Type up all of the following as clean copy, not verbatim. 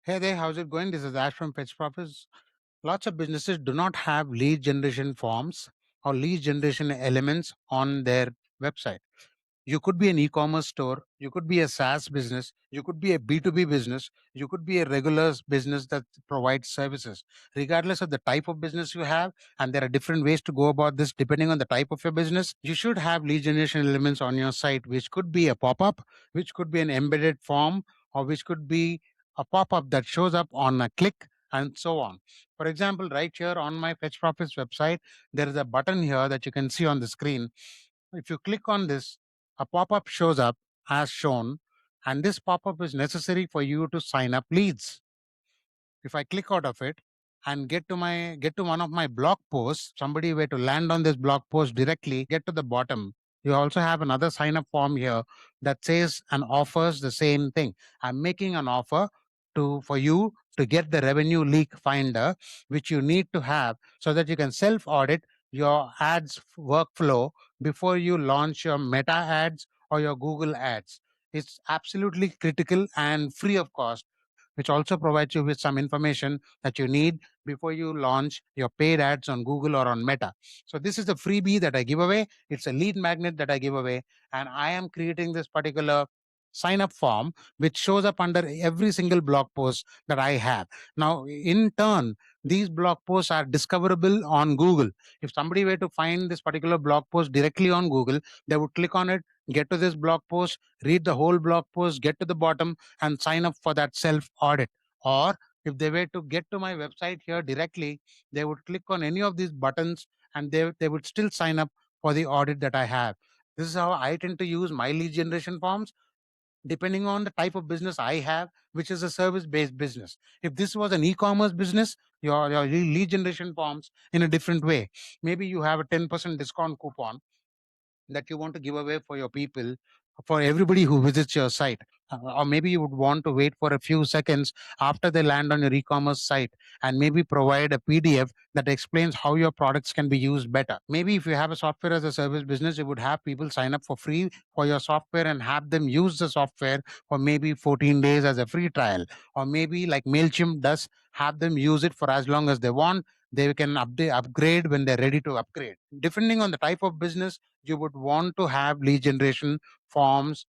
Hey there, how's it going? This is Ash from Pitch Profits. Lots of businesses do not have lead generation forms or lead generation elements on their website. You could be an e-commerce store, you could be a SaaS business, you could be a B2B business, you could be a regular business that provides services. Regardless of the type of business you have, and there are different ways to go about this depending on the type of your business, you should have lead generation elements on your site, which could be a pop-up, which could be an embedded form, or which could be a pop-up that shows up on a click and so on. For example, right here on my Fetch Profits website, there is a button here that you can see on the screen. If you click on this, a pop up shows up as shown, and this pop up is necessary for you to sign up leads. If I click out of it and get to one of my blog posts, somebody were to land on this blog post directly, get to the bottom. You also have another sign up form here that says and offers the same thing. I'm making an offer to for you to get the revenue leak finder, which you need to have so that you can self audit your ads workflow before you launch your Meta ads or your Google ads. It's absolutely critical and free of cost, which also provides you with some information that you need before you launch your paid ads on Google or on Meta. So, this is the freebie that I give away. It's a lead magnet that I give away. And I am creating this particular sign up form which shows up under every single blog post that I have. Now, in turn, these blog posts are discoverable on Google. If somebody were to find this particular blog post directly on Google, they would click on it, get to this blog post, read the whole blog post, get to the bottom, and sign up for that self audit. Or if they were to get to my website here directly, they would click on any of these buttons and they would still sign up for the audit that I have. This is how I tend to use my lead generation forms depending on the type of business I have, which is a service based business. If this was an e commerce business, your lead generation forms in a different way. Maybe you have a 10% discount coupon that you want to give away for your people, for everybody who visits your site. Or maybe you would want to wait for a few seconds after they land on your e-commerce site and maybe provide a PDF that explains how your products can be used better. Maybe if you have a software as a service business, you would have people sign up for free for your software and have them use the software for maybe 14 days as a free trial. Or maybe like MailChimp does, have them use it for as long as they want. They can upgrade when they're ready to upgrade. Depending on the type of business, you would want to have lead generation forms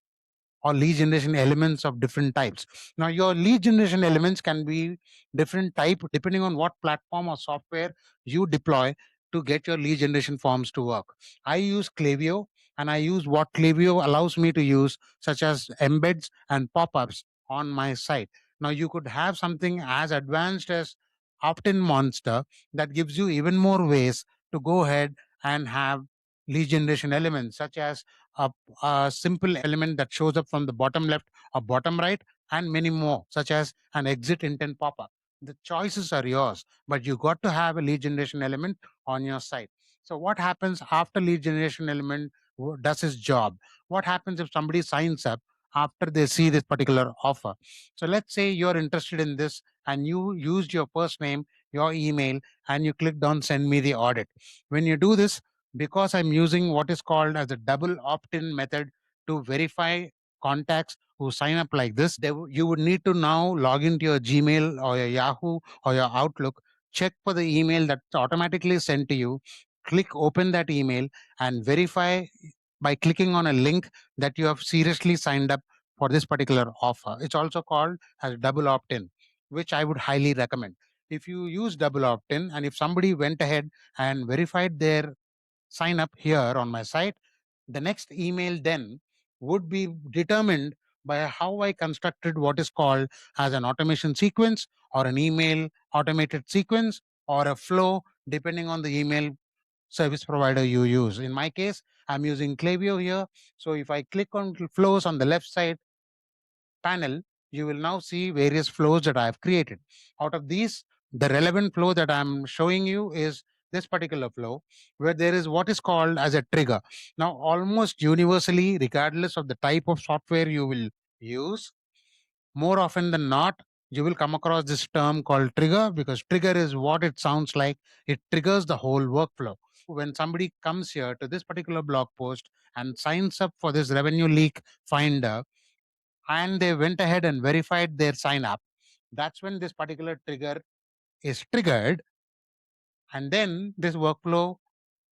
or lead generation elements of different types. Now, your lead generation elements can be different type depending on what platform or software you deploy to get your lead generation forms to work. I use Klaviyo, and I use what Klaviyo allows me to use, such as embeds and pop-ups on my site. Now, you could have something as advanced as Opt-in Monster that gives you even more ways to go ahead and have lead generation elements, such as a simple element that shows up from the bottom left or bottom right, and many more, such as an exit intent pop up. The choices are yours, but you got to have a lead generation element on your site. So, what happens after lead generation element does its job? What happens if somebody signs up after they see this particular offer? So, let's say you're interested in this and you used your first name, your email, and you clicked on send me the audit. When you do this, because I'm using what is called as a double opt-in method to verify contacts who sign up like this, you would need to now log into your Gmail or your Yahoo or your Outlook, check for the email that's automatically sent to you, click open that email, and verify by clicking on a link that you have seriously signed up for this particular offer. It's also called as double opt-in, which I would highly recommend. If you use double opt-in and if somebody went ahead and verified their sign up here on my site, the next email then would be determined by how I constructed what is called as an automation sequence or an email automated sequence or a flow, depending on the email service provider you use. In my case, I'm using Klaviyo here. So if I click on flows on the left side panel, you will now see various flows that I have created. Out of these, the relevant flow that I'm showing you is this particular flow where there is what is called as a trigger. Now, almost universally, regardless of the type of software you will use, more often than not, you will come across this term called trigger because trigger is what it sounds like. It triggers the whole workflow. When somebody comes here to this particular blog post and signs up for this revenue leak finder, and they went ahead and verified their sign up, That's when this particular trigger is triggered, and then this workflow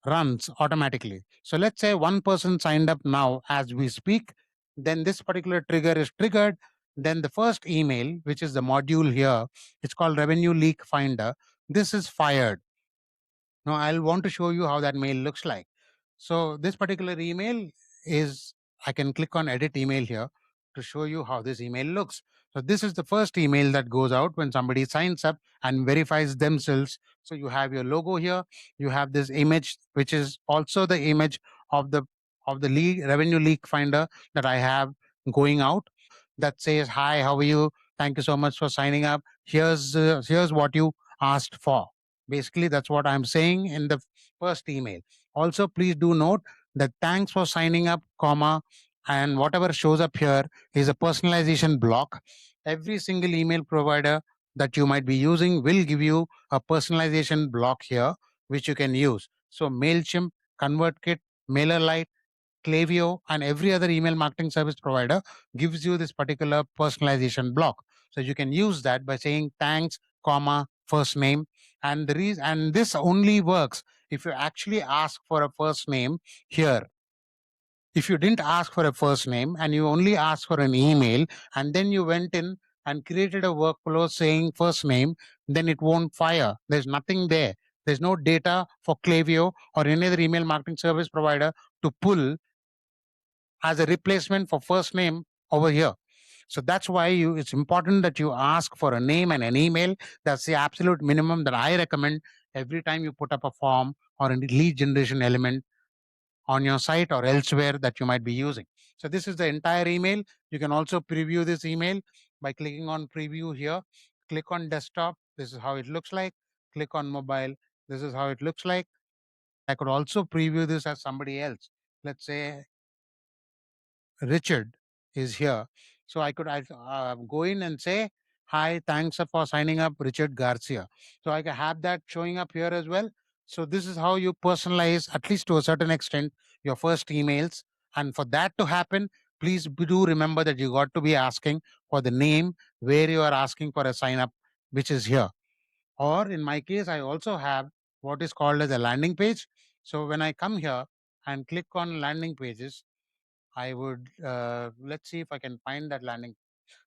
runs automatically. So let's say one person signed up now as we speak, then this particular trigger is triggered. Then the first email, which is the module here, it's called Revenue Leak Finder. This is fired. Now I'll want to show you how that mail looks like. So this particular email is, I can click on edit email here to show you how this email looks. So this is the first email that goes out when somebody signs up and verifies themselves. So you have your logo here, you have this image, which is also the image of the lead revenue leak finder that I have going out, that says, hi, how are you? Thank you so much for signing up. Here's what you asked for. Basically, that's what I'm saying in the first email. Also, please do note that thanks for signing up, comma, and whatever shows up here is a personalization block. Every single email provider that you might be using will give you a personalization block here, which you can use. So, MailChimp, ConvertKit, MailerLite, Klaviyo, and every other email marketing service provider gives you this particular personalization block. So you can use that by saying thanks, comma, first name. And the reason, and this only works if you actually ask for a first name here. If you didn't ask for a first name and you only asked for an email, and then you went in and created a workflow saying first name, then it won't fire. There's nothing there. There's no data for Klaviyo or any other email marketing service provider to pull as a replacement for first name over here. So that's why it's important that you ask for a name and an email. That's the absolute minimum that I recommend every time you put up a form or a lead generation element on your site or elsewhere that you might be using. So this is the entire email. You can also preview this email by clicking on preview here. Click on desktop. This is how it looks like. Click on mobile. This is how it looks like. I could also preview this as somebody else. Let's say Richard is here. So I go in and say, hi, thanks for signing up, Richard Garcia. So I can have that showing up here as well. So this is how you personalize, at least to a certain extent, your first emails. And for that to happen, please do remember that you got to be asking for the name where you are asking for a sign up, which is here. Or in my case, I also have what is called as a landing page. So when I come here and click on landing pages, I would let's see if I can find that landing.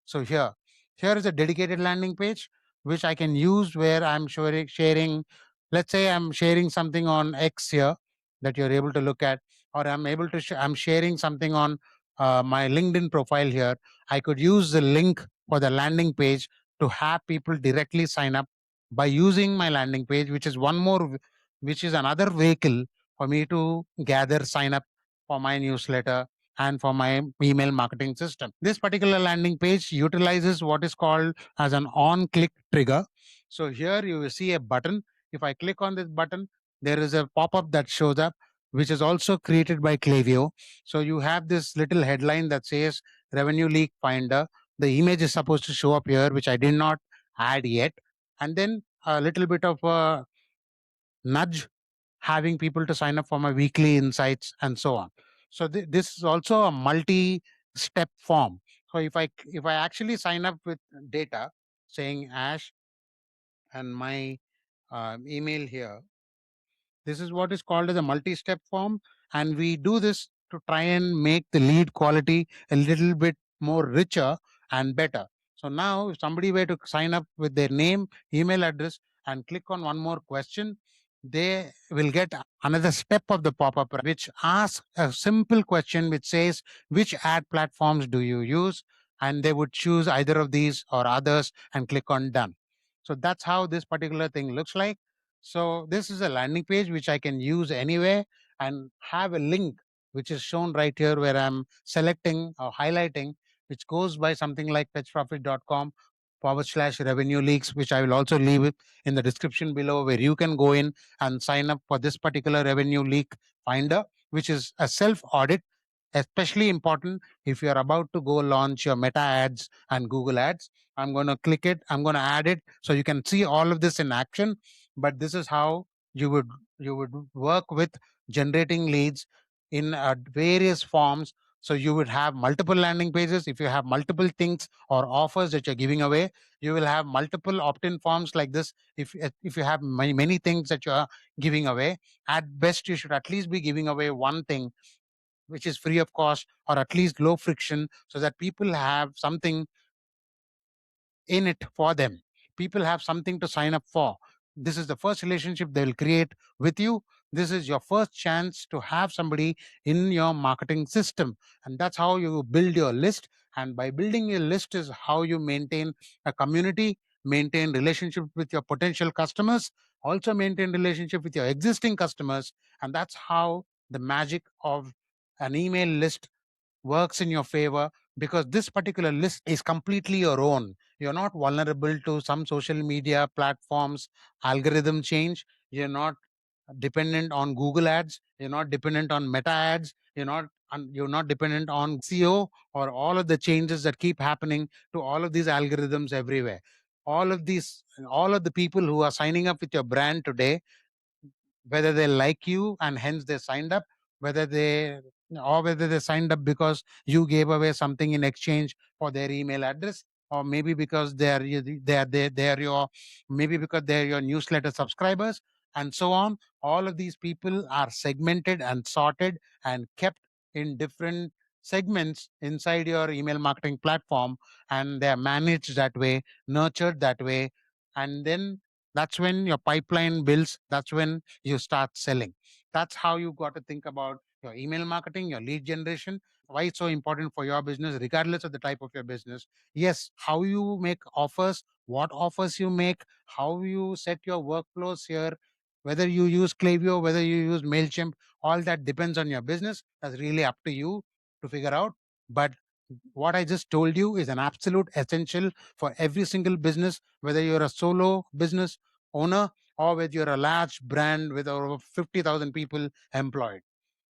So here is a dedicated landing page which I can use where I'm sharing. Let's say I'm sharing something on X here that you're able to look at, or I'm able to. I'm sharing something on my LinkedIn profile here. I could use the link for the landing page to have people directly sign up by using my landing page, which is which is another vehicle for me to gather sign up for my newsletter and for my email marketing system. This particular landing page utilizes what is called as an on click trigger. So here you will see a button. If I click on this button, there is a pop up that shows up, which is also created by Klaviyo. So you have this little headline that says Revenue Leak Finder. The image is supposed to show up here, which I did not add yet. And then a little bit of a nudge having people to sign up for my weekly insights and so on. So this is also a multi-step form. So if I actually sign up with data saying Ash and my email here, this is what is called as a multi-step form, and we do this to try and make the lead quality a little bit more richer and better. So now, if somebody were to sign up with their name, email address, and click on one more question, they will get another step of the pop-up which asks a simple question which says, which ad platforms do you use? And they would choose either of these or others and click on done. So that's how this particular thing looks like. So this is a landing page which I can use anywhere and have a link which is shown right here where I'm selecting or highlighting, which goes by something like fetchprofit.com/revenue leaks, which I will also leave it in the description below, where you can go in and sign up for this particular revenue leak finder, which is a self audit, especially important if you're about to go launch your Meta ads and Google ads. I'm going to click it, I'm going to add it so you can see all of this in action. But this is how you would work with generating leads in various forms So you would have multiple landing pages. If you have multiple things or offers that you're giving away, you will have multiple opt-in forms like this. If you have many things that you are giving away, at best you should at least be giving away one thing which is free of cost or at least low friction, so that people have something in it for them. People have something to sign up for. This is the first relationship they will create with you. This is your first chance to have somebody in your marketing system. And that's how you build your list. And by building your list is how you maintain a community, maintain relationship with your potential customers, also maintain relationship with your existing customers. And that's how the magic of an email list works in your favor, because this particular list is completely your own. You're not vulnerable to some social media platforms algorithm change. You're not dependent on Google ads. You're not dependent on Meta ads. You're not dependent on SEO or all of the changes that keep happening to all of these algorithms everywhere. All of the people who are signing up with your brand today, whether they like you and hence they signed up, whether they whether they signed up because you gave away something in exchange for their email address, or maybe because they are your, maybe because they're your newsletter subscribers, and so on. All of these people are segmented and sorted and kept in different segments inside your email marketing platform, and they are managed that way, nurtured that way. And then that's when your pipeline builds. That's when you start selling. That's how you got to think about your email marketing, your lead generation, why it's so important for your business, regardless of the type of your business. Yes, how you make offers, what offers you make, how you set your workflows here, whether you use Klaviyo, whether you use MailChimp, all that depends on your business. That's really up to you to figure out. But what I just told you is an absolute essential for every single business, whether you're a solo business owner or whether you're a large brand with over 50,000 people employed.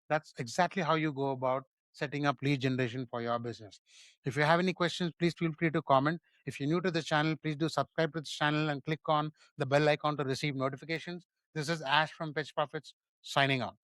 That's exactly how you go about setting up lead generation for your business. If you have any questions, please feel free to comment. If you're new to the channel, please do subscribe to this channel and click on the bell icon to receive notifications. This is Ash from Pitch Profits signing out.